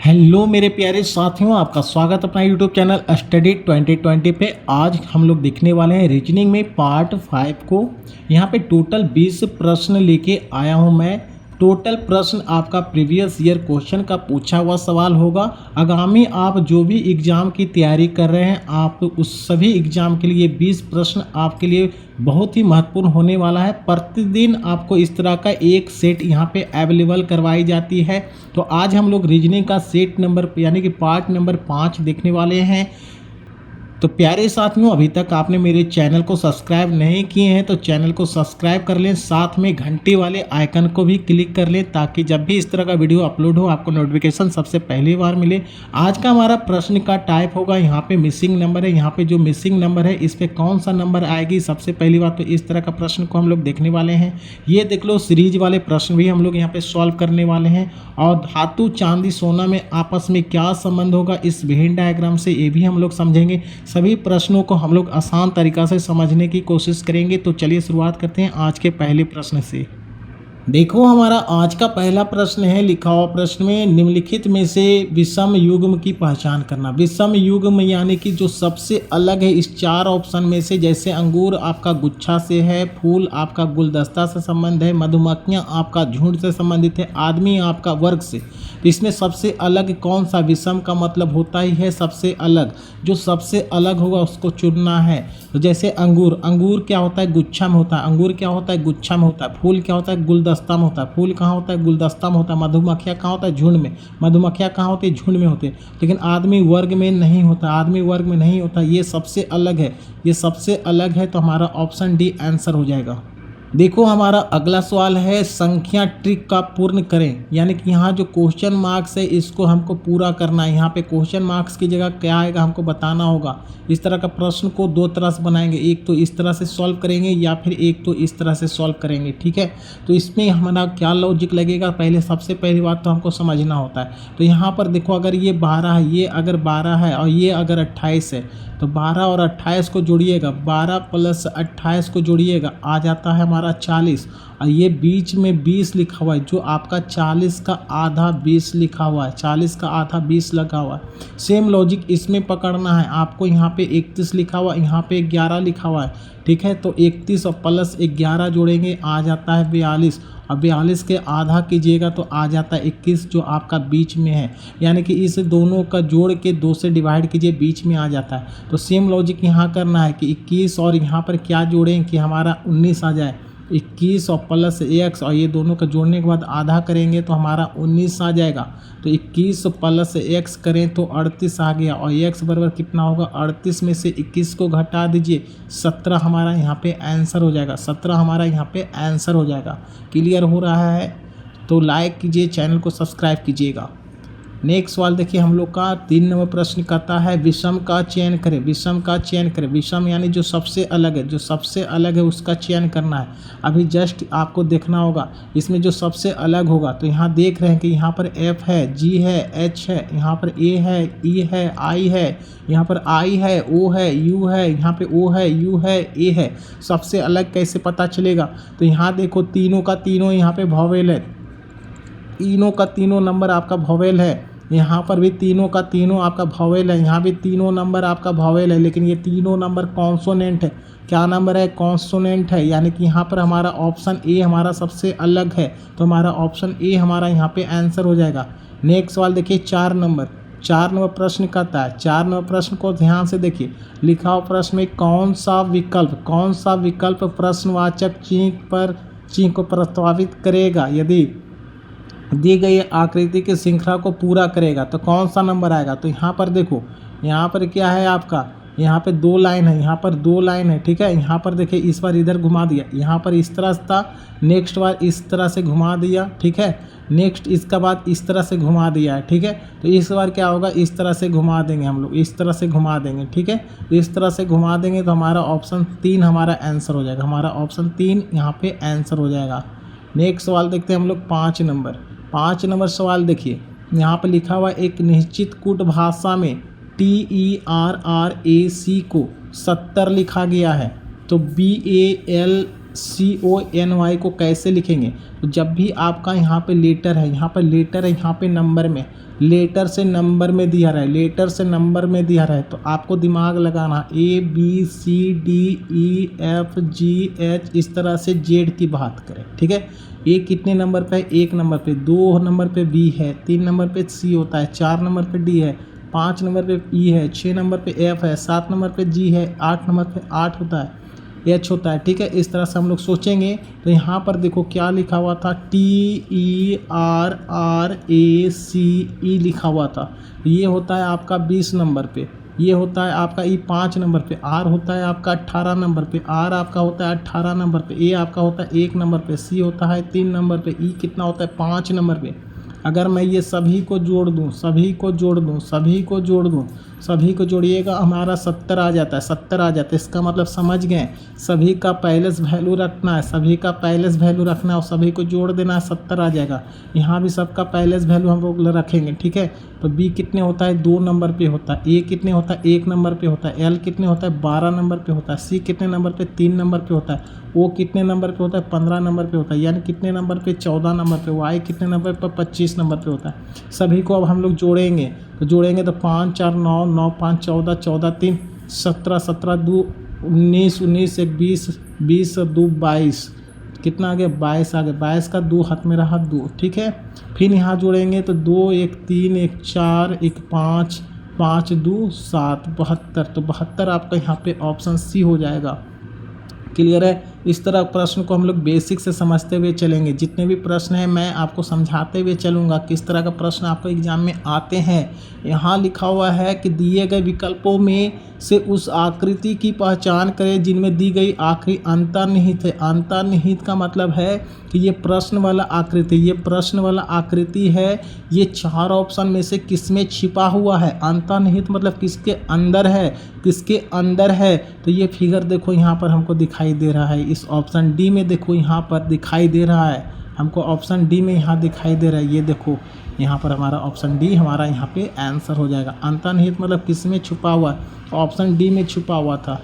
Hello मेरे प्यारे साथियों, आपका स्वागत अपना यूट्यूब चैनल स्टडी 2020 पे। आज हम लोग देखने वाले हैं रीजनिंग में पार्ट 5 को। यहाँ पे टोटल 20 प्रश्न लेके आया हूँ मैं। टोटल प्रश्न आपका प्रीवियस ईयर क्वेश्चन का पूछा हुआ सवाल होगा। आगामी आप जो भी एग्ज़ाम की तैयारी कर रहे हैं, आप उस सभी एग्ज़ाम के लिए 20 प्रश्न आपके लिए बहुत ही महत्वपूर्ण होने वाला है। प्रतिदिन आपको इस तरह का एक सेट यहाँ पे अवेलेबल करवाई जाती है। तो आज हम लोग रीजनिंग का सेट नंबर यानी कि पार्ट नंबर 5 देखने वाले हैं। तो प्यारे साथियों, अभी तक आपने मेरे चैनल को सब्सक्राइब नहीं किए हैं तो चैनल को सब्सक्राइब कर लें, साथ में घंटी वाले आइकन को भी क्लिक कर लें ताकि जब भी इस तरह का वीडियो अपलोड हो आपको नोटिफिकेशन सबसे पहली बार मिले। आज का हमारा प्रश्न का टाइप होगा, यहाँ पे मिसिंग नंबर है। यहाँ पे जो मिसिंग नंबर है इस पर कौन सा नंबर आएगी, सबसे पहली बात तो इस तरह का प्रश्न को हम लोग देखने वाले हैं। ये देख लो, सीरीज वाले प्रश्न भी हम लोग यहाँ पे सॉल्व करने वाले हैं। और धातु, चांदी, सोना में आपस में क्या संबंध होगा, इस वेन डायग्राम से ये भी हम लोग समझेंगे। सभी प्रश्नों को हम लोग आसान तरीका से समझने की कोशिश करेंगे। तो चलिए शुरुआत करते हैं आज के पहले प्रश्न से। देखो, हमारा आज का पहला प्रश्न है, लिखा हुआ प्रश्न में निम्नलिखित में से विषम युग्म की पहचान करना। विषम युग्म यानी कि जो सबसे अलग है इस चार ऑप्शन में से, जैसे अंगूर आपका गुच्छा से है, फूल आपका गुलदस्ता से संबंध है, मधुमक्खियाँ आपका झुंड से संबंधित है, आदमी आपका वर्ग से। तो इसमें सबसे अलग कौन सा, विषम का मतलब होता ही है सबसे अलग। जो सबसे अलग होगा उसको चुनना है। तो जैसे अंगूर, अंगूर क्या होता है, गुच्छा में होता है। अंगूर क्या होता है, गुच्छा में होता है। फूल क्या होता है, गुलदस्ता में होता है। फूल कहाँ होता है, गुलदस्ता में होता है। मधुमक्खियाँ कहाँ होता है, झुंड में। मधुमक्खियाँ कहाँ होती है, झुंड में होते हैं। लेकिन आदमी वर्ग में नहीं होता, आदमी वर्ग में नहीं होता। ये सबसे अलग है, ये सबसे अलग है। तो हमारा ऑप्शन डी आंसर हो जाएगा। देखो, हमारा अगला सवाल है, संख्या ट्रिक का पूर्ण करें। यानी कि यहाँ जो क्वेश्चन मार्क्स है इसको हमको पूरा करना है। यहाँ पे क्वेश्चन मार्क्स की जगह क्या आएगा हमको बताना होगा। इस तरह का प्रश्न को दो तरह से बनाएंगे, एक तो इस तरह से सॉल्व करेंगे या फिर एक तो इस तरह से सॉल्व करेंगे। ठीक है, तो इसमें हमारा क्या लॉजिक लगेगा, पहले सबसे पहली बात तो हमको समझना होता है। तो यहाँ पर देखो, अगर ये 12 है, ये अगर 12 है और ये अगर 28 है, तो 12 और 28 को जोड़िएगा, 12 प्लस 28 को जोड़िएगा, आ जाता है हमारा 40। और ये बीच में 20 लिखा हुआ है, जो आपका 40 का आधा 20 लिखा हुआ है, 40 का आधा 20 लगा हुआ है। सेम लॉजिक इसमें पकड़ना है आपको। यहाँ पे 31 लिखा हुआ है, यहाँ पे 11 लिखा हुआ है। ठीक है, तो 31 और प्लस 11 जोड़ेंगे, आ जाता है 42। अब 42 के आधा कीजिएगा तो आ जाता है 21, जो आपका बीच में है। यानी कि इस दोनों का जोड़ के 2 से डिवाइड कीजिए, बीच में आ जाता है। तो सेम लॉजिक यहाँ करना है कि 21 और यहाँ पर क्या जोड़ें कि हमारा 19 आ जाए। 21 और प्लस x और ये दोनों का जोड़ने के बाद आधा करेंगे तो हमारा 19 आ जाएगा। तो 21 प्लस x करें तो 38 आ गया। और x बराबर कितना होगा, 38 में से 21 को घटा दीजिए, 17 हमारा यहाँ पे आंसर हो जाएगा। 17 हमारा यहाँ पे आंसर हो जाएगा। क्लियर हो रहा है तो लाइक कीजिए, चैनल को सब्सक्राइब कीजिएगा। नेक्स्ट सवाल देखिए, हम लोग का 3 नंबर प्रश्न कहता है, विषम का चयन करें। विषम का चयन करें, विषम यानी जो सबसे अलग है, जो सबसे अलग है उसका चयन करना है। अभी जस्ट आपको देखना होगा इसमें जो सबसे अलग होगा। तो यहाँ देख रहे हैं कि यहाँ पर F है, G है, H है, यहाँ पर A है, E है, I है, यहाँ पर I है, O है, U है, यहाँ पे O है, U है, A है। सबसे अलग कैसे पता चलेगा, तो यहाँ देखो तीनों का तीनों यहाँ पे वॉवेल है, तीनों का तीनों नंबर आपका वॉवेल है। यहाँ पर भी तीनों का तीनों आपका वॉवेल है, यहाँ भी तीनों नंबर आपका वॉवेल है। लेकिन ये तीनों नंबर कॉन्सोनेंट है। क्या नंबर है, कॉन्सोनेंट है। यानी कि यहाँ पर हमारा ऑप्शन ए हमारा सबसे अलग है। तो हमारा ऑप्शन ए हमारा यहाँ पे आंसर हो जाएगा। नेक्स्ट सवाल देखिए, 4 नंबर प्रश्न कहता है। 4 नंबर प्रश्न को ध्यान से देखिए। लिखा हुआ प्रश्न में कौन सा विकल्प प्रश्नवाचक चिन्ह को प्रस्तावित करेगा, यदि दी गई आकृति की श्रृंखला को पूरा करेगा तो कौन सा नंबर आएगा। तो यहाँ पर देखो, यहाँ पर क्या है आपका, यहाँ पे 2 लाइन है, यहाँ पर 2 लाइन है। ठीक है, यहाँ पर देखिए इस बार इधर घुमा दिया, यहाँ पर इस तरह था, नेक्स्ट बार इस तरह से घुमा दिया। ठीक है, नेक्स्ट इसका बाद इस तरह से घुमा दिया है। ठीक है, तो इस बार क्या होगा, इस तरह से घुमा देंगे हम लोग, इस तरह से घुमा देंगे। ठीक है, तो इस तरह से घुमा देंगे तो हमारा ऑप्शन 3 हमारा आंसर हो जाएगा। हमारा ऑप्शन 3 यहाँ पे आंसर हो जाएगा। नेक्स्ट सवाल देखते हैं हम लोग 5 नंबर सवाल देखिए। यहाँ पर लिखा हुआ एक निश्चित कूट भाषा में TERRAC को 70 लिखा गया है। तो BAL CONY को कैसे लिखेंगे? तो जब भी आपका यहाँ पे लेटर है, यहाँ पर लेटर है, यहाँ पे नंबर में, लेटर से नंबर में दिया रहा है, लेटर से नंबर में दिया रहा है, तो आपको दिमाग लगाना ABCDEFG H, इस तरह से जेड की बात करें, ठीक है। ए कितने नंबर पे है? 1 नंबर पे, 2 नंबर पे बी है, 3 नंबर पे सी होता है, 4 नंबर पे डी है, 5 नंबर पे ई है, 6 नंबर पे एफ है, 7 नंबर पे जी है, 8 नंबर पे 8 होता है, एच होता है, ठीक है। इस तरह से हम लोग सोचेंगे। तो यहाँ पर देखो क्या लिखा हुआ था, TERRACE लिखा हुआ था। ये होता है आपका 20 नंबर पे, ये होता है आपका ई 5 नंबर पे, आर होता है आपका 18 नंबर पे, आर आपका होता है 18 नंबर पे, ए आपका होता है 1 नंबर पे, सी होता है 3 नंबर पे, ई कितना होता है 5 नंबर पे। अगर मैं ये सभी को जोड़ दूँ, सभी को जोड़ दूँ, सभी को जोड़ दूँ, सभी को जोड़िएगा, हमारा 70 आ जाता है, 70 आ जाता है। इसका मतलब समझ गए, सभी का पैलेस वैल्यू रखना है, सभी का पैलेस वैल्यू रखना है और सभी को जोड़ देना है, 70 आ जाएगा। यहाँ भी सबका पैलेस वैल्यू हम लोग रखेंगे, ठीक है। तो बी कितने होता है? 2 नंबर पे होता है, ए कितने होता है? 1 नंबर पे होता है, एल कितने होता है? 12 नंबर पे होता है, सी कितने नंबर पे? 3 नंबर पे होता है, ओ कितने नंबर पे होता है? 15 नंबर पे होता है, यानी कितने नंबर पे? 14 नंबर पे, वाई कितने नंबर पे? 25 नंबर पे होता है। सभी को अब हम लोग जोड़ेंगे, तो जोड़ेंगे तो 5 4 9, 9 5 14, 14 3 17, 17 2 19, 19 1 20, 20 2 22, कितना आ गया? 22 आ गया। 22 का 2 हाथ में रहा 2, ठीक है। फिर यहाँ जोड़ेंगे तो 2 1 3 1 4 1 5, 5 2 7, 72। तो 72 आपका यहाँ पे ऑप्शन सी हो जाएगा। क्लियर है? इस तरह प्रश्न को हम लोग बेसिक से समझते हुए चलेंगे। जितने भी प्रश्न हैं मैं आपको समझाते हुए चलूँगा किस तरह का प्रश्न आपको एग्जाम में आते हैं। यहाँ लिखा हुआ है कि दिए गए विकल्पों में से उस आकृति की पहचान करें जिनमें दी गई आखिरी अंतर्निहित है। अंतर्निहित का मतलब है कि ये प्रश्न वाला आकृति, ये प्रश्न वाला आकृति है, ये 4 ऑप्शन में से किस में छिपा हुआ है। अंतर्निहित मतलब किसके अंदर है, किसके अंदर है। तो ये फिगर देखो यहाँ पर हमको दिखाई दे रहा है, इस ऑप्शन डी में देखो यहाँ पर दिखाई दे रहा है हमको, ऑप्शन डी में यहाँ दिखाई दे रहा है। ये देखो यहाँ पर हमारा ऑप्शन डी हमारा यहाँ पे आंसर हो जाएगा। अंतर्निहित मतलब किस में छुपा हुआ, ऑप्शन डी में छुपा हुआ था।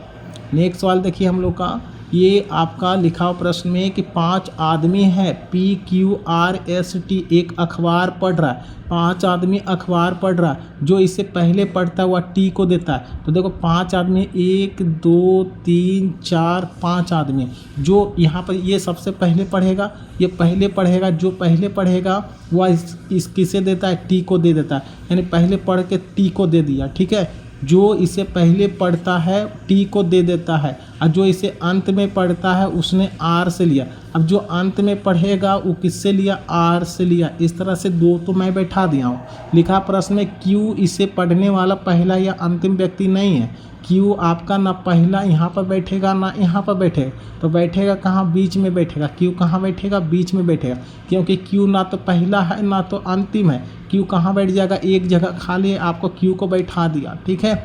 नेक्स्ट सवाल देखिए हम लोग का, ये आपका लिखा हुआ प्रश्न में कि 5 आदमी है, PQRST एक अखबार पढ़ रहा है, 5 आदमी अखबार पढ़ रहा है, जो इसे पहले पढ़ता हुआ टी को देता है। तो देखो 5 आदमी, 1 2 3 4 5 आदमी, जो यहाँ पर ये सबसे पहले पढ़ेगा, ये पहले पढ़ेगा, जो पहले पढ़ेगा वह इस किसे देता है? टी को दे देता है, यानी पहले पढ़ के टी को दे दिया, ठीक है। जो इसे पहले पढ़ता है टी को दे देता है, और जो इसे अंत में पढ़ता है उसने आर से लिया। अब जो अंत में पढ़ेगा वो किससे लिया? आर से लिया। इस तरह से 2 तो मैं बैठा दिया हूँ। लिखा प्रश्न में क्यू इसे पढ़ने वाला पहला या अंतिम व्यक्ति नहीं है। क्यू आपका ना पहला यहाँ पर बैठेगा ना यहाँ पर बैठेगा, तो बैठेगा कहाँ? बीच में बैठेगा। क्यू कहाँ बैठेगा? बीच में बैठेगा, क्योंकि क्यू ना तो पहला है ना तो अंतिम है। क्यू कहाँ बैठ जाएगा? एक जगह खाली है, आपको क्यू को बैठा दिया, ठीक है।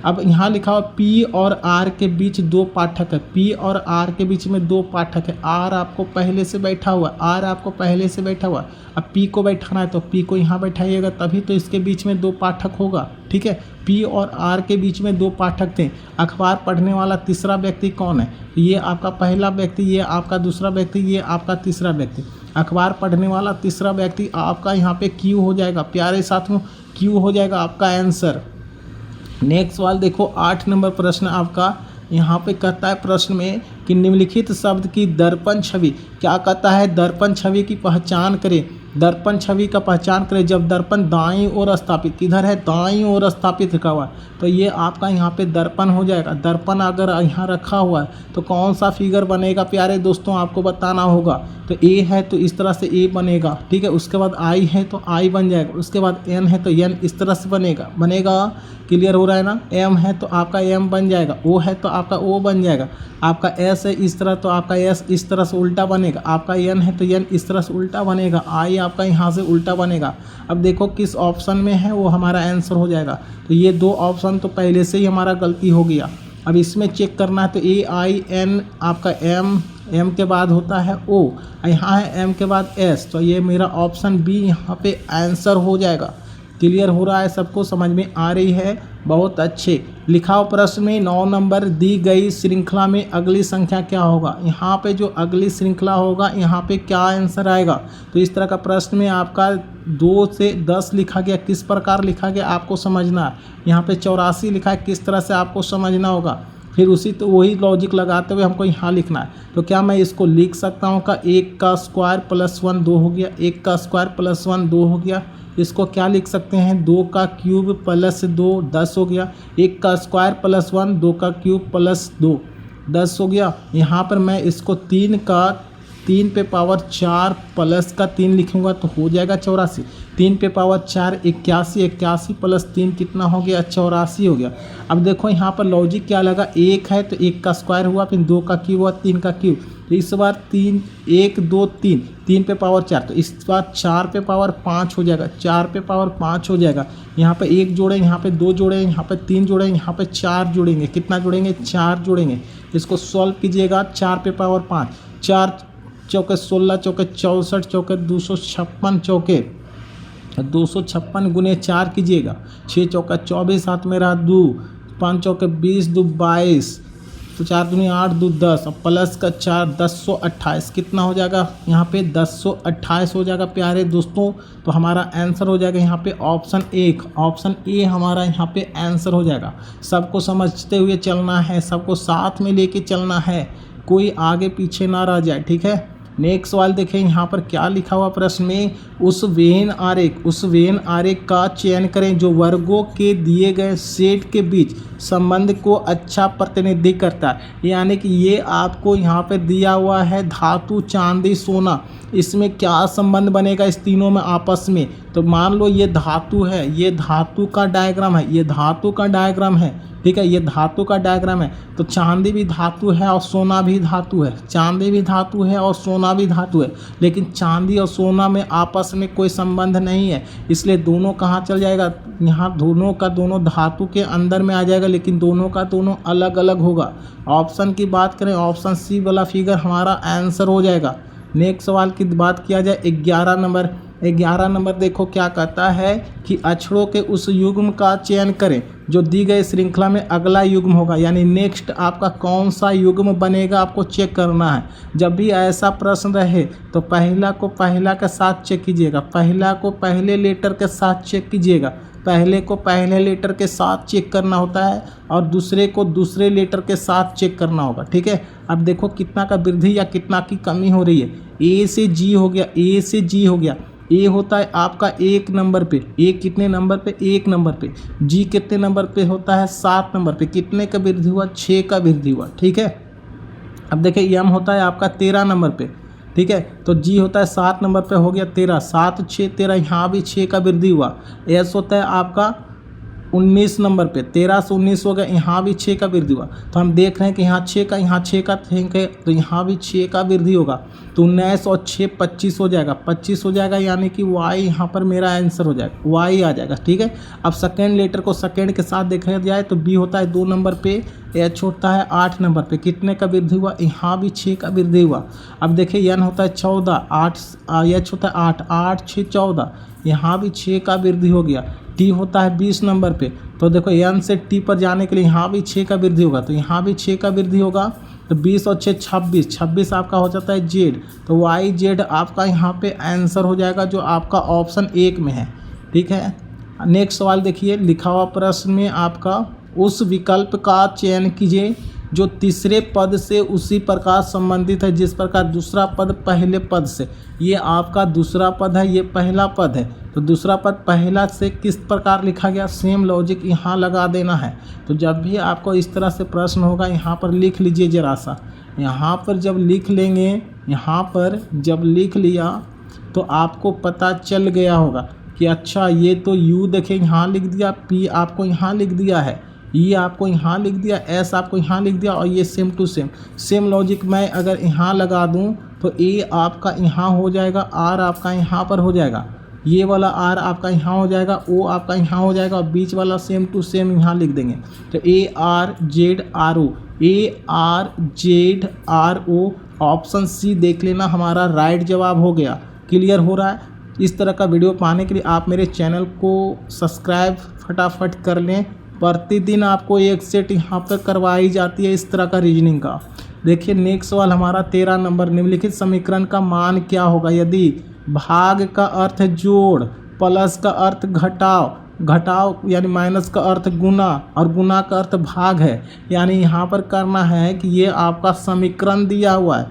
अब यहाँ लिखा हुआ पी और आर के बीच 2 पाठक है, पी और आर के बीच में 2 पाठक है। आर आपको पहले से बैठा हुआ, आर आपको पहले से बैठा हुआ। अब पी को बैठाना है तो पी को यहाँ बैठाइएगा, तभी तो इसके बीच में 2 पाठक होगा, ठीक है। पी और आर के बीच में 2 पाठक थे। अखबार पढ़ने वाला तीसरा व्यक्ति कौन है? ये आपका पहला व्यक्ति, ये आपका दूसरा व्यक्ति, ये आपका तीसरा व्यक्ति। अखबार पढ़ने वाला तीसरा व्यक्ति आपका यहाँ पे क्यू हो जाएगा, प्यारे साथियों, क्यू हो जाएगा आपका आंसर। नेक्स्ट सवाल देखो, 8 नंबर प्रश्न आपका यहाँ पे कहता है प्रश्न में कि निम्नलिखित शब्द की दर्पण छवि, क्या कहता है? दर्पण छवि की पहचान करें। दर्पण छवि का पहचान करें जब दर्पण दाईं ओर स्थापित, किधर है? दाईं ओर स्थापित रखा हुआ है, तो ये आपका यहाँ पे दर्पण हो जाएगा। दर्पण अगर यहाँ रखा हुआ है तो कौन सा फिगर बनेगा प्यारे दोस्तों? आपको बताना होगा। तो ए है तो इस तरह से ए बनेगा, ठीक है। उसके बाद आई है तो आई बन जाएगा, उसके बाद एन है तो एन इस तरह से बनेगा। क्लियर हो रहा है ना? एम है तो आपका एम बन जाएगा, ओ है तो आपका ओ बन जाएगा, आपका एस है इस तरह तो आपका एस इस तरह से उल्टा बनेगा, आपका एन है तो एन इस तरह से उल्टा बनेगा, आई आपका यहाँ से उल्टा बनेगा। अब देखो किस ऑप्शन में है वो हमारा आंसर हो जाएगा। तो ये 2 ऑप्शन तो पहले से ही हमारा गलती हो गया। अब इसमें चेक करना है तो ए आई एन आपका एम, एम के बाद होता है ओ, यहाँ है एम के बाद एस, तो ये मेरा ऑप्शन बी यहाँ पे आंसर हो जाएगा। क्लियर हो रहा है, सबको समझ में आ रही है? बहुत अच्छे। लिखाओ प्रश्न में 9 नंबर दी गई श्रृंखला में अगली संख्या क्या होगा। यहाँ पे जो अगली श्रृंखला होगा यहाँ पे क्या आंसर आएगा। तो इस तरह का प्रश्न में आपका 2 से 10 लिखा गया, किस प्रकार लिखा गया आपको समझना है। यहाँ पे 84 लिखा है, किस तरह से आपको समझना होगा। फिर उसी तो वही लॉजिक लगाते हुए हमको यहाँ लिखना है। तो क्या मैं इसको लिख सकता हूँ का 1 का स्क्वायर प्लस 1 2 हो गया, 1 का स्क्वायर प्लस 1 2 हो गया। इसको क्या लिख सकते हैं, 2 का क्यूब प्लस 2 10 हो गया। 1 का स्क्वायर प्लस 1 2 का क्यूब प्लस 2 10 हो गया। यहाँ पर मैं इसको 3 पे पावर 4 प्लस का 3 लिखूंगा तो हो जाएगा 84। 3 पे पावर 4 81, 81 प्लस 3 कितना हो गया, 84 हो गया। अब देखो यहाँ पर लॉजिक क्या लगा, 1 है तो 1 का स्क्वायर हुआ, फिर 2 का क्यूब हुआ, 3 का क्यूब। तो इस बार 3 1 2 3 3 पे पावर 4, तो इस बार 4 पे पावर 5 हो जाएगा, 4 पे पावर 5 हो जाएगा। यहाँ पे 1 जोड़े, यहाँ पे 2 जोड़े, यहाँ पे 3 जोड़े, यहाँ पे 4 जोड़ेंगे। कितना जोड़ेंगे, 4 जोड़ेंगे। इसको सॉल्व कीजिएगा, 4 पे पावर 5, 4 चौके 16 चौके 64 चौके 256 चौके 256 गुने 4 कीजिएगा। 6 चौका 24, हाथ में रहा 2, 5 चौके 20, 2 22, तो 4 दूनी 8, 2 10, अब प्लस का 4 1028 कितना हो जाएगा, यहाँ पे 1028 हो जाएगा प्यारे दोस्तों। तो हमारा आंसर हो जाएगा यहाँ पे ऑप्शन 1, ऑप्शन ए हमारा यहाँ पे आंसर हो जाएगा। सबको समझते हुए चलना है, सबको साथ में लेके चलना है, कोई आगे पीछे ना रह जाए, ठीक है। नेक्स्ट सवाल देखें, यहाँ पर क्या लिखा हुआ प्रश्न में, उस वेन आरेख का चयन करें जो वर्गों के दिए गए सेट के बीच संबंध को अच्छा प्रतिनिधित्व करता है। यानी कि ये आपको यहाँ पे दिया हुआ है धातु चांदी सोना, इसमें क्या संबंध बनेगा इस तीनों में आपस में। तो मान लो ये धातु है, ये धातु का डायग्राम है, ये धातु का डायग्राम है, ठीक है, ये धातु का डायग्राम है। तो चांदी भी धातु है और सोना भी धातु है, चांदी भी धातु है और सोना भी धातु है, लेकिन चांदी और सोना में आपस में कोई संबंध नहीं है, इसलिए दोनों कहाँ चल जाएगा, यहाँ दोनों का दोनों धातु के अंदर में आ जाएगा, लेकिन दोनों का दोनों अलग अलग होगा। ऑप्शन की बात करें, ऑप्शन सी वाला फिगर हमारा आंसर हो जाएगा। नेक्स्ट सवाल की बात किया जाए 11 नंबर देखो क्या कहता है कि अक्षरों के उस युग्म का चयन करें जो दी गई श्रृंखला में अगला युग्म होगा। यानी नेक्स्ट आपका कौन सा युग्म बनेगा आपको चेक करना है। जब भी ऐसा प्रश्न रहे तो पहला को पहला के साथ चेक कीजिएगा, पहला को पहले लेटर के साथ चेक कीजिएगा, पहले को पहले लेटर के साथ चेक करना होता है और दूसरे को दूसरे लेटर के साथ चेक करना होगा, ठीक है। अब देखो कितना का वृद्धि या कितना की कमी हो रही है। ए से जी हो गया, ए से जी हो गया। ए होता है आपका 1 नंबर पे, ए कितने नंबर पे, 1 नंबर पे। जी कितने नंबर पे होता है, 7 नंबर पे। कितने का वृद्धि हुआ, 6 का वृद्धि हुआ, ठीक है। अब देखिए यम होता है आपका 13 नंबर पे, ठीक है। तो जी होता है 7 नंबर पे, हो गया 13, 7 6 13, यहाँ भी 6 का वृद्धि हुआ। एस होता है आपका 19 नंबर पे, 13 से 19 हो गया, यहाँ भी 6 का वृद्धि हुआ। तो हम देख रहे हैं कि यहाँ 6 का, यहाँ 6 का थिंक है, तो यहाँ भी 6 का वृद्धि होगा। तो 19 और 6 25 हो जाएगा, 25 हो जाएगा, यानी कि वाई यहाँ पर मेरा आंसर हो जाएगा, वाई आ जाएगा, ठीक है। अब सेकेंड लेटर को सेकेंड के साथ देखा जाए तो बी होता है 2 नंबर पे, एच होता है 8 नंबर पे। कितने का वृद्धि हुआ, यहाँ भी 6 का वृद्धि हुआ। अब देखिए एन होता है 14, 8 एच होता है 8, 8 6 14, यहाँ भी 6 का वृद्धि हो गया। टी होता है 20 नंबर पे, तो देखो एन से टी पर जाने के लिए यहाँ भी 6 का वृद्धि होगा, तो यहाँ भी 6 का वृद्धि होगा। तो 20 और 6 26, 26 आपका हो जाता है जेड, तो वाई जेड आपका यहाँ पे आंसर हो जाएगा जो आपका ऑप्शन 1 में है, ठीक है। नेक्स्ट सवाल देखिए, लिखा हुआ प्रश्न में आपका उस विकल्प का चयन कीजिए जो तीसरे पद से उसी प्रकार संबंधित है जिस प्रकार दूसरा पद पहले पद से। ये आपका दूसरा पद है, ये पहला पद है, तो दूसरा पद पहला से किस प्रकार लिखा गया, सेम लॉजिक यहाँ लगा देना है। तो जब भी आपको इस तरह से प्रश्न होगा यहाँ पर लिख लीजिए जरा सा, यहाँ पर जब लिख लेंगे, यहाँ पर जब लिख लिया तो आपको पता चल गया होगा कि अच्छा ये तो यू देखें यहाँ लिख दिया, पी आपको यहाँ लिख दिया है, ये आपको यहाँ लिख दिया, एस आपको यहाँ लिख दिया, और ये सेम टू सेम लॉजिक मैं अगर यहाँ लगा दूँ तो ए आपका यहाँ हो जाएगा, आर आपका यहाँ पर हो जाएगा, ये वाला आर आपका यहाँ हो जाएगा, ओ आपका यहाँ हो जाएगा, और बीच वाला सेम टू सेम यहाँ लिख देंगे। तो A R Z R O, A R Z R O, option C देख लेना हमारा राइट जवाब हो गया। क्लियर हो रहा है। इस तरह का वीडियो पाने के लिए आप मेरे चैनल को सब्सक्राइब फटाफट कर लें। प्रतिदिन आपको एक सेट यहाँ पर करवाई जाती है इस तरह का रीजनिंग का। देखिए नेक्स्ट सवाल हमारा 13 नंबर, निम्नलिखित समीकरण का मान क्या होगा यदि भाग का अर्थ जोड़, प्लस का अर्थ घटाव, घटाव यानी माइनस का अर्थ गुना और गुना का अर्थ भाग है। यानी यहाँ पर करना है कि ये आपका समीकरण दिया हुआ है,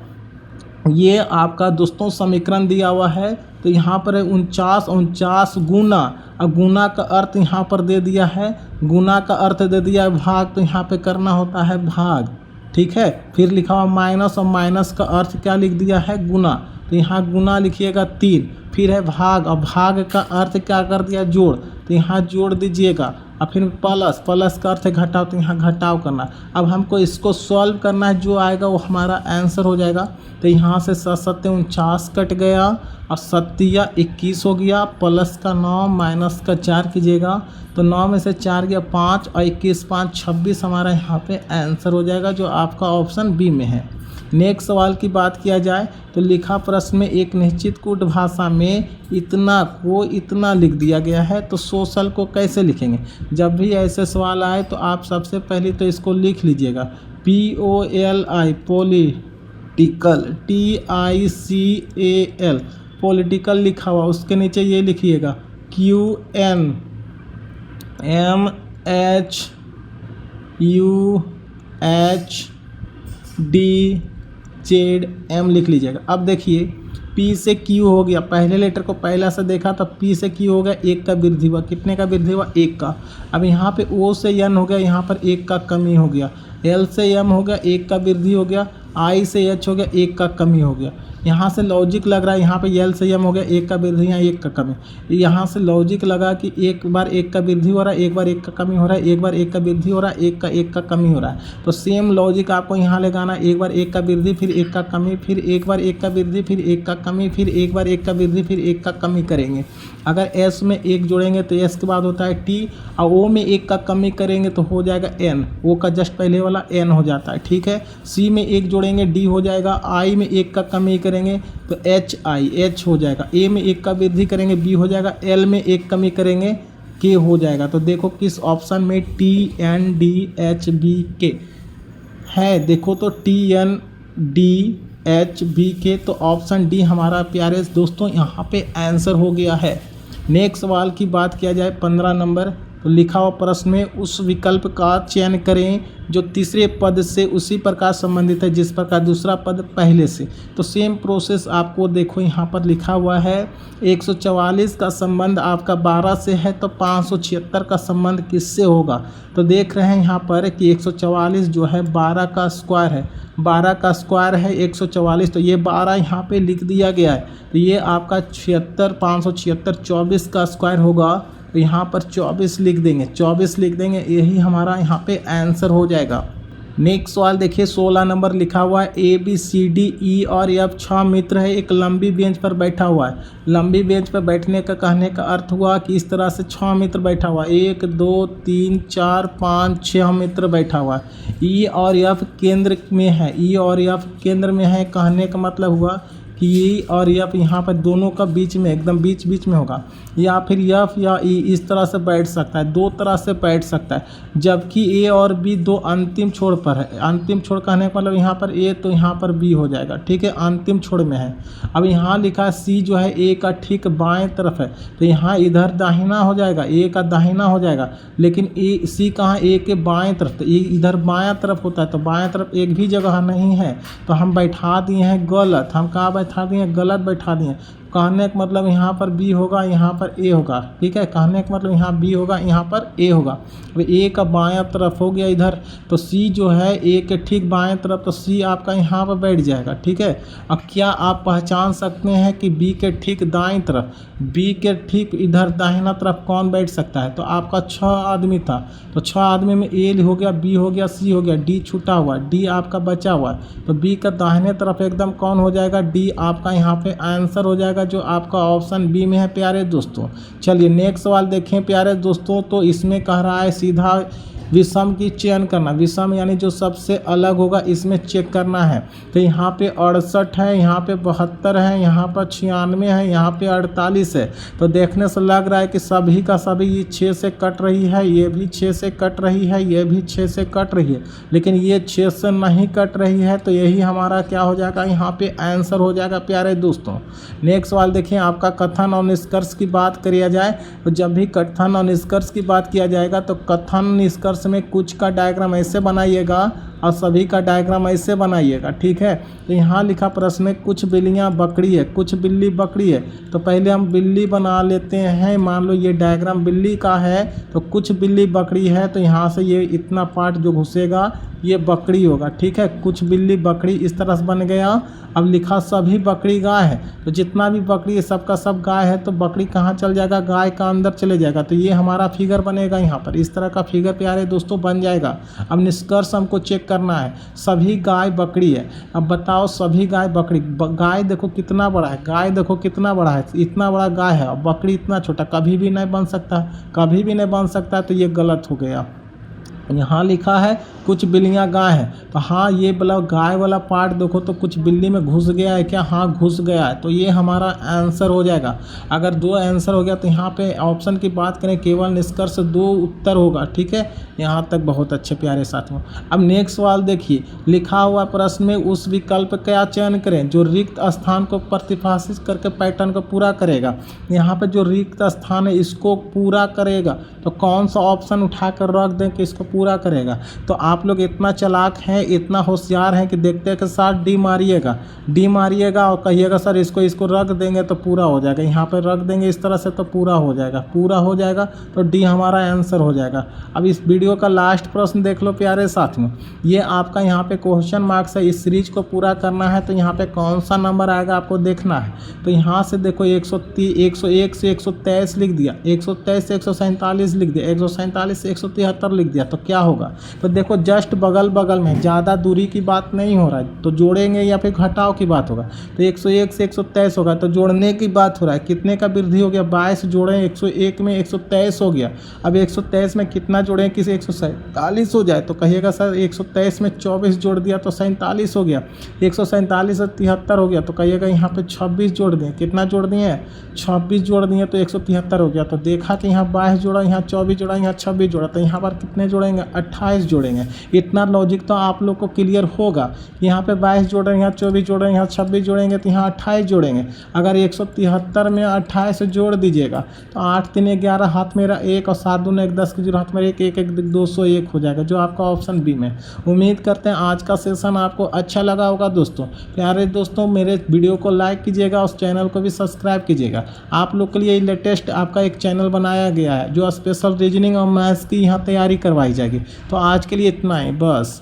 ये आपका दोस्तों समीकरण दिया हुआ है। तो यहाँ पर है 49 गुना, और गुना का अर्थ यहाँ पर दे दिया है, गुना का अर्थ दे दिया है भाग, तो यहाँ पे करना होता है भाग, ठीक है। फिर लिखा हुआ माइनस, और माइनस का अर्थ क्या लिख दिया है गुना, तो यहाँ गुना लिखिएगा 3। फिर है भाग, और भाग का अर्थ क्या कर दिया जोड़, तो यहाँ जोड़ दीजिएगा। और फिर प्लस, प्लस का अर्थ है घटाव, तो यहाँ घटाव करना। अब हमको इसको सॉल्व करना है, जो आएगा वो हमारा आंसर हो जाएगा। तो यहाँ से 7 × 49 कट गया, और 7 × 21 हो गया, प्लस का 9 माइनस का 4 कीजिएगा, तो 9 में से 4 गया 5, और 21 5 26 हमारा यहाँ पे आंसर हो जाएगा, जो आपका ऑप्शन बी में है। नेक्स्ट सवाल की बात किया जाए तो लिखा प्रश्न में एक निश्चित कूट भाषा में इतना को इतना लिख दिया गया है, तो सोशल को कैसे लिखेंगे। जब भी ऐसे सवाल आए तो आप सबसे पहले तो इसको लिख लीजिएगा POLI पॉलिटिकल, TICAL पॉलिटिकल लिखा हुआ, उसके नीचे ये लिखिएगा QNMHUHDZM लिख लीजिएगा। अब देखिए P से Q हो गया, पहले लेटर को पहला से देखा तो P से Q हो गया, 1 का वृद्धि हुआ, कितने का वृद्धि हुआ 1 का। अब यहाँ पे O से N हो गया, यहाँ पर 1 का कमी हो गया, L से M हो गया, 1 का वृद्धि हो गया, I से H हो गया, 1 का कमी हो गया। यहाँ से लॉजिक लग रहा है, यहाँ पे L से M हो गया, 1 का वृद्धि, यहाँ 1 का कमी। यहाँ से लॉजिक लगा कि एक बार 1 का वृद्धि हो रहा है, एक बार 1 का कमी हो रहा है, एक बार 1 का वृद्धि हो रहा है, 1 का कमी हो रहा है। तो सेम लॉजिक आपको यहाँ लगाना, एक बार 1 का वृद्धि, फिर 1 का कमी, फिर एक बार 1 का वृद्धि, फिर 1 का कमी, फिर एक बार 1 का वृद्धि, फिर 1 का कमी करेंगे। अगर S में 1 जोड़ेंगे तो S के बाद होता है T, और O में 1 का कमी करेंगे तो हो जाएगा N, O का जस्ट पहले वाला N हो जाता है, ठीक है। C में 1 जोड़ेंगे D हो जाएगा, I में 1 का कमी करेंगे तो H हो जाएगा, A में 1 का वृद्धि करेंगे B हो जाएगा, L में 1 कमी करेंगे K हो जाएगा। तो देखो किस ऑप्शन में TNDHBK है, देखो तो TNDHBK, तो ऑप्शन डी हमारा प्यारे दोस्तों यहाँ पे आंसर हो गया है। नेक्स्ट सवाल की बात किया जाए 15 नंबर, तो लिखा हुआ प्रश्न में उस विकल्प का चयन करें जो तीसरे पद से उसी प्रकार संबंधित है जिस प्रकार दूसरा पद पहले से। तो सेम प्रोसेस आपको देखो यहाँ पर लिखा हुआ है, 144 का संबंध आपका 12 से है, तो 576 का संबंध किससे होगा। तो देख रहे हैं यहाँ पर कि 144 जो है 12 का स्क्वायर है, 12 का स्क्वायर है 144, तो ये 12 यहाँ पे लिख दिया गया है, तो ये आपका 576 24 का स्क्वायर होगा, तो यहाँ पर 24 लिख देंगे, 24 लिख देंगे, यही हमारा यहाँ पे आंसर हो जाएगा। नेक्स्ट सवाल देखिए 16 नंबर लिखा हुआ है ABCDE और F 6 मित्र है, एक लंबी बेंच पर बैठा हुआ है। लंबी बेंच पर बैठने का कहने का अर्थ हुआ कि इस तरह से 6 मित्र बैठा हुआ है, 1 2 3 4 5 6 मित्र बैठा हुआ है। E और F केंद्र में है, E और F केंद्र में है, कहने का मतलब हुआ कि E और F यहाँ पर दोनों का बीच में, एकदम बीच में होगा, या फिर F या E इस तरह से बैठ सकता है, दो तरह से बैठ सकता है। जबकि A और B दो अंतिम छोर पर है, अंतिम छोर कहने का मतलब यहाँ पर A तो यहाँ पर B हो जाएगा, ठीक है, अंतिम छोर में है। अब यहाँ लिखा है C जो है A का ठीक बाएं तरफ है, तो यहाँ इधर दाहिना हो जाएगा, A का दाहिना हो जाएगा, लेकिन C कहाँ A के बाएं तरफ, तो A इधर बायां तरफ होता है, तो बाएं तरफ एक भी जगह नहीं है, तो हम बैठा दिए हैं गलत। हम कहाँ बैठा दिए, गलत बैठा दिए। कहने का मतलब यहाँ पर B होगा, यहाँ पर A होगा, ठीक है, कहने का मतलब यहाँ B होगा, यहाँ पर A होगा। अब A का बायां तरफ हो गया इधर, तो C जो है A के ठीक बाएं तरफ, तो C आपका यहाँ पर बैठ जाएगा, ठीक है। अब क्या आप पहचान सकते हैं कि B के ठीक दाएं तरफ, B के ठीक इधर दाहिना तरफ कौन बैठ सकता है। तो आपका 6 आदमी था, तो 6 आदमी में A हो गया, B हो गया, C हो गया, D छूटा हुआ, D आपका बचा हुआ है, तो B का दाहिने तरफ एकदम कौन हो जाएगा, D आपका यहाँ पे आंसर हो जाएगा, जो आपका ऑप्शन बी में है प्यारे दोस्तों। चलिए नेक्स्ट सवाल देखें प्यारे दोस्तों, तो इसमें कह रहा है सीधा विषम की चयन करना, विषम यानी जो सबसे अलग होगा इसमें चेक करना है। तो यहाँ पे 68 है, यहाँ पे 72 है, यहाँ पर 96 है, यहाँ पे 48 है। तो देखने से लग रहा है कि सभी का सभी ये 6 से कट रही है, ये भी 6 से कट रही है, ये भी 6 से कट रही है, लेकिन ये 6 से नहीं कट रही है। तो यही हमारा क्या हो जाएगा, यहाँ पे आंसर हो जाएगा प्यारे दोस्तों। नेक्स्ट सवाल देखिए, आपका कथन और निष्कर्ष की बात किया जाए तो जब भी कथन और निष्कर्ष की बात किया जाएगा तो कथन निष्कर्ष में कुछ का डायग्राम ऐसे बनाइएगा और सभी का डायग्राम ऐसे बनाइएगा, ठीक है। तो यहाँ लिखा प्रश्न में कुछ बिल्लियाँ बकरी है, कुछ बिल्ली बकरी है। तो पहले हम बिल्ली बना लेते हैं। मान लो ये डायग्राम बिल्ली का है तो कुछ बिल्ली बकरी है, तो यहाँ से ये इतना पार्ट जो घुसेगा ये बकरी होगा, ठीक है। कुछ बिल्ली बकरी इस तरह से बन गया। अब लिखा सभी बकरी गाय है, तो जितना भी बकरी है सबका सब गाय है, तो बकरी कहाँ चल जाएगा, गाय का अंदर चले जाएगा। तो ये हमारा फिगर बनेगा, यहाँ पर इस तरह का फिगर प्यारे दोस्तों बन जाएगा। अब निष्कर्ष हमको चेक करना है, सभी गाय बकरी है। अब बताओ सभी गाय बकरी, गाय देखो कितना बड़ा है, गाय देखो कितना बड़ा है, इतना बड़ा गाय है, और बकरी इतना छोटा, कभी भी नहीं बन सकता, कभी भी नहीं बन सकता। तो ये गलत हो गया। यहाँ लिखा है कुछ बिल्लियाँ गाय हैं, तो हाँ ये वाला गाय वाला पार्ट देखो तो कुछ बिल्ली में घुस गया है क्या, हाँ घुस गया है। तो ये हमारा आंसर हो जाएगा। अगर 2 आंसर हो गया तो यहाँ पे ऑप्शन की बात करें केवल निष्कर्ष 2 उत्तर होगा, ठीक है। यहाँ तक बहुत अच्छे प्यारे साथियों। अब नेक्स्ट सवाल देखिए, लिखा हुआ प्रश्न में उस विकल्प का चयन करें जो रिक्त स्थान को प्रतिभाषित करके पैटर्न को पूरा करेगा। यहाँ पे जो रिक्त स्थान है इसको पूरा करेगा, तो कौन सा ऑप्शन उठा कर रख दें कि इसको पूरा करेगा। तो आप लोग इतना चालाक हैं, इतना होशियार हैं कि देखते के साथ डी मारिएगा और कहिएगा सर इसको रख देंगे तो पूरा हो जाएगा। यहाँ पर रख देंगे इस तरह से तो पूरा हो जाएगा, तो डी हमारा आंसर हो जाएगा। अब इस वीडियो का लास्ट प्रश्न देख लो प्यारे साथियों, ये आपका यहाँ पे क्वेश्चन मार्क्स है। इस सीरीज को पूरा करना है तो यहाँ पे कौन सा नंबर आएगा आपको देखना है। तो यहाँ से देखो 101 से 123 लिख दिया, 123 से 147 लिख दिया, 147 से 173 लिख दिया, तो क्या होगा। तो देखो जस्ट बगल में, ज़्यादा दूरी की बात नहीं हो रहा है, तो जोड़ेंगे या फिर घटाव की बात होगा। तो 101 से 123 होगा, तो जोड़ने की बात हो रहा है। कितने का वृद्धि हो गया, 22 जोड़ें 101 में 123 हो गया। अब 123 में कितना जोड़ें कि 147 हो जाए, तो कहिएगा सर 123 में 24 जोड़ दिया तो 47 हो गया। 147 से 73 हो गया, तो कहिएगा यहाँ पे 26 जोड़ दें। कितना जोड़ दिए, 26 जोड़ दिए तो 173 हो गया। तो देखा कि यहाँ 22 जोड़ा, यहाँ 24 जोड़ा, यहाँ 26 जोड़ा, तो यहाँ पर कितने जोड़ेंगे, 28 जोड़ेंगे। इतना लॉजिक तो आप लोग को क्लियर होगा। यहाँ पे 22 जोड़ रहे हैं, यहाँ 24 जोड़ रहे हैं, यहाँ 26 जोड़ेंगे तो यहाँ 28 जोड़ेंगे। अगर 173 में 28 जोड़ दीजिएगा तो 8 3 11 हाथ मेरा 1 और 7 दूनी 1 10 के 0 हाथ मेरा 1 1 1 201 हो जाएगा, जो आपका ऑप्शन बी में। उम्मीद करते हैं आज का सेशन आपको अच्छा लगा होगा दोस्तों। प्यारे दोस्तों मेरे वीडियो को लाइक कीजिएगा, उस चैनल को भी सब्सक्राइब कीजिएगा। आप लोग के लिए लेटेस्ट आपका एक चैनल बनाया गया है जो स्पेशल रीजनिंग और मैथ्स की यहाँ तैयारी करवाई जाएगी। तो आज के लिए इतना ही बस।